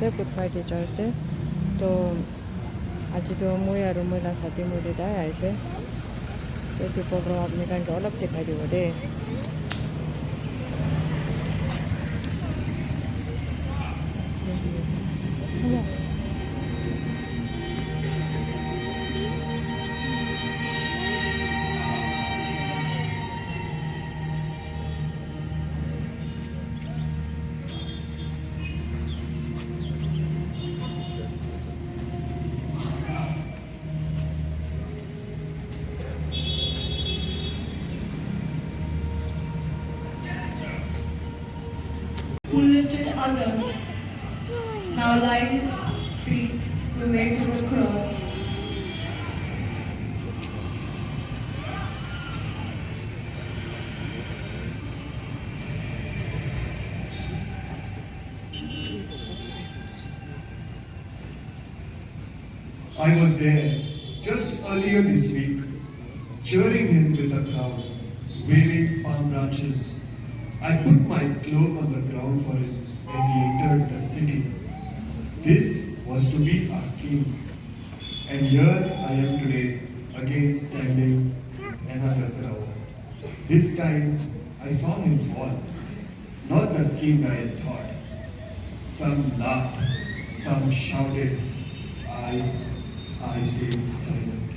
છે good Friday ચર્ચે તો આજે તો મોયારું મહિલા સાથે મોટી થયા છે તેથી પ્રોગ્રામ આપણે કારણ કે અલગથી ખાઈ વડે who lifted others, now lies beats the way to the cross. I was there just earlier this week, cheering him with a crowd, waving palm branches. I put my cloak on the ground for him as he entered the city. This was to be our king. And here I am today, again standing another crowd. This time I saw him fall, not the king I had thought. Some laughed, some shouted. I stayed silent.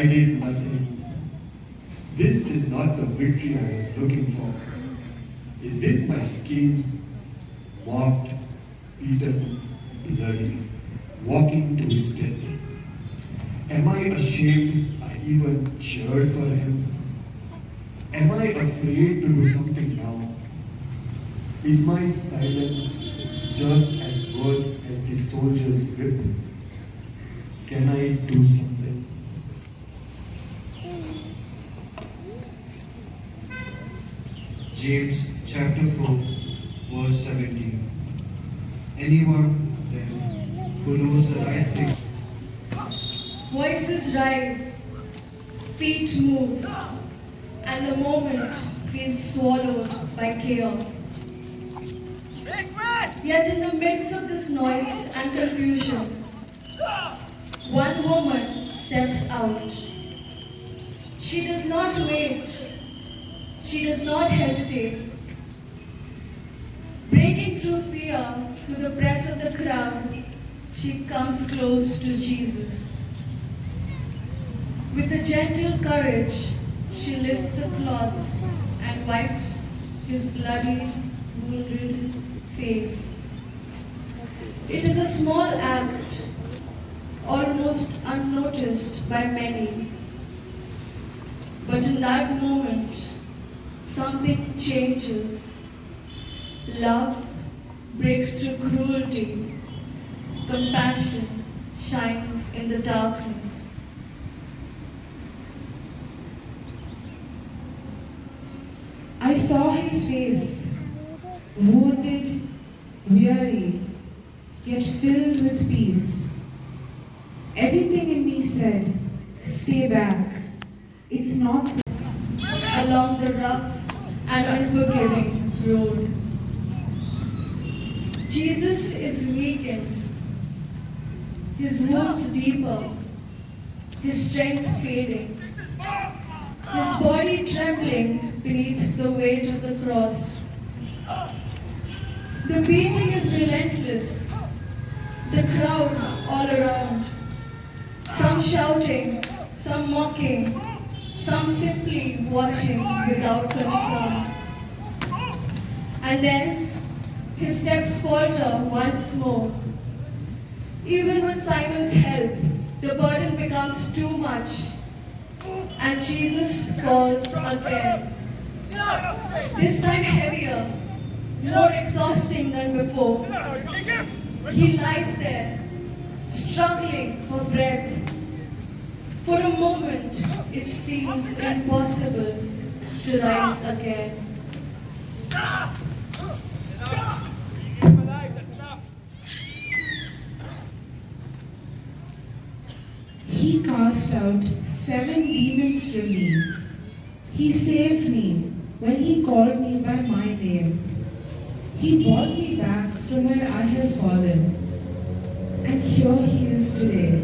I did nothing. This is not the victory I was looking for. Is this my king, mocked, beaten, bloody, walking to his death? Am I ashamed I even cheered for him? Am I afraid to do something now? Is my silence just as worse as the soldier's whip? Can I do something? James chapter 4, verse 17. Anyone then who knows the right thing. Voices rise, feet move, and the moment feels swallowed by chaos. Yet in the midst of this noise and confusion, one woman steps out. She does not wait. She does not hesitate. Breaking through fear, through the press of the crowd, she comes close to Jesus. With a gentle courage, she lifts the cloth and wipes his bloodied, wounded face. It is a small act, almost unnoticed by many. But in that moment, something changes. Love breaks through cruelty. Compassion shines in the darkness. I saw his face, wounded, weary, yet filled with peace. Everything in me said, stay back. It's not Along the rough and unforgiving road. Jesus is weakened, his wounds deeper, his strength fading, his body trembling beneath the weight of the cross. The beating is relentless, the crowd all around, some shouting, some mocking, some simply watching without concern. And then his steps falter once more. Even with Simon's help, the burden becomes too much, and Jesus falls again. This time heavier, more exhausting than before. He lies there, struggling for breath. For a moment, it seems impossible to rise again. He cast out 7 demons from me. He saved me when he called me by my name. He brought me back from where I had fallen. here he is today,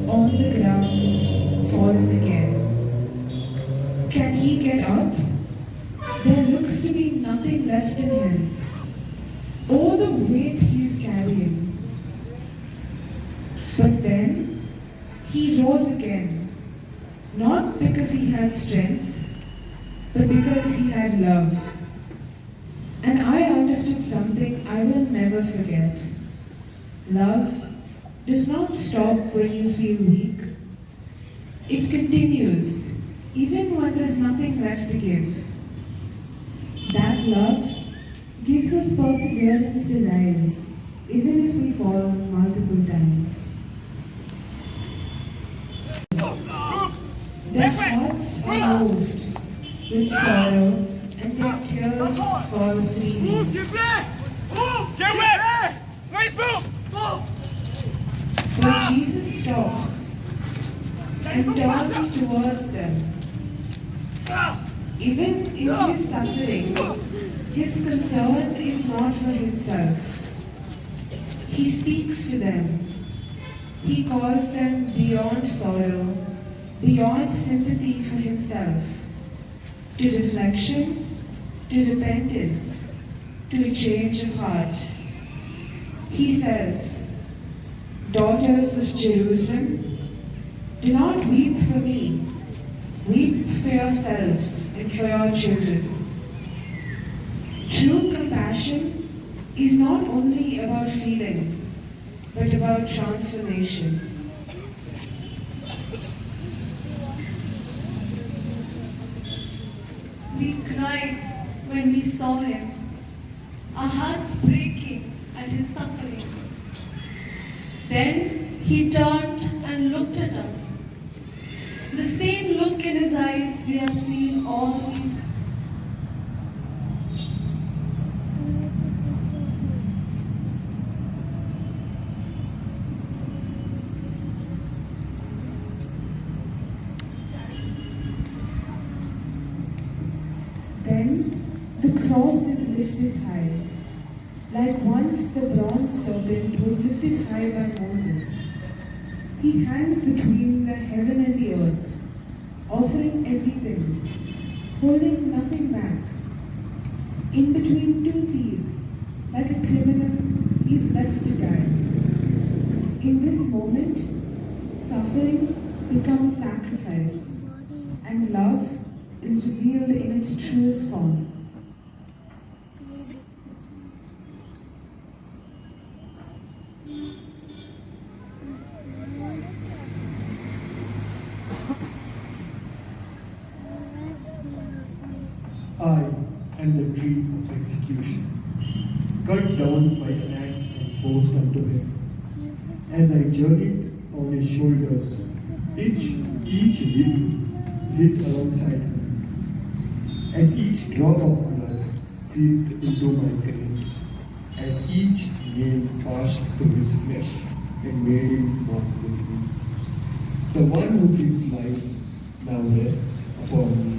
on the ground, fallen again. Can he get up? There looks to be nothing left in him. Oh, the weight he is carrying. But then he rose again, not because he had strength, but because he had love. And I understood something I will never forget. Love does not stop when you feel weak. It continues, even when there's nothing left to give. That love gives us perseverance to rise, even if we fall multiple times. Their hearts are moved with sorrow, and their tears fall freely. But Jesus stops and turns towards them. Even in his suffering, his concern is not for himself. He speaks to them. He calls them beyond sorrow, beyond sympathy for himself, to reflection, to repentance, to a change of heart. He says, "Daughters of Jerusalem, do not weep for me. Weep for yourselves and for your children." True compassion is not only about feeling, but about transformation. We cried when we saw him, our hearts breaking at his suffering. Then he turned and looked at us. The same look in his eyes we have seen all these. Then the cross is lifted high, like once the bronze serpent was lifted high by Moses. He hangs between the heaven and the earth, offering everything, holding nothing back. In between two thieves, like a criminal, he's left to die. In this moment, suffering becomes sacrifice, and love is revealed in its truest form. I am the tree of execution, cut down by an axe and forced unto him. As I journeyed on his shoulders, each limb hit alongside me. As each drop of blood seeped into my veins, as each nail passed through his flesh and made him one with me. The one who gives life now rests upon me.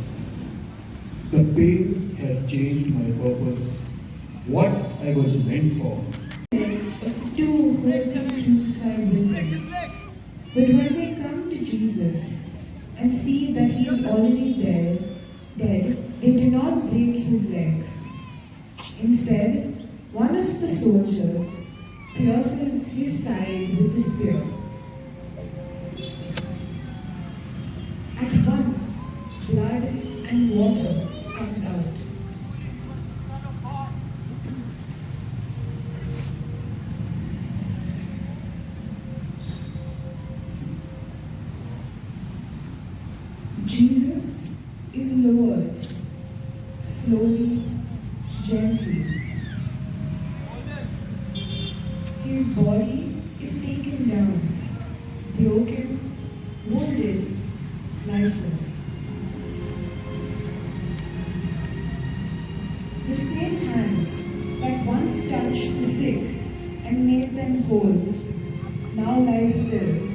The pain has changed my purpose, what I was meant for. Legs of the two who have been crucified with him. But when they come to Jesus and see that he is already dead, they do not break his legs. Instead, one of the soldiers pierces his side with the spear. At once, blood and water comes out. Jesus is lowered, slowly, gently. His body is taken down, broken, wounded, lifeless. The same hands that once touched the sick and made them whole now lie still,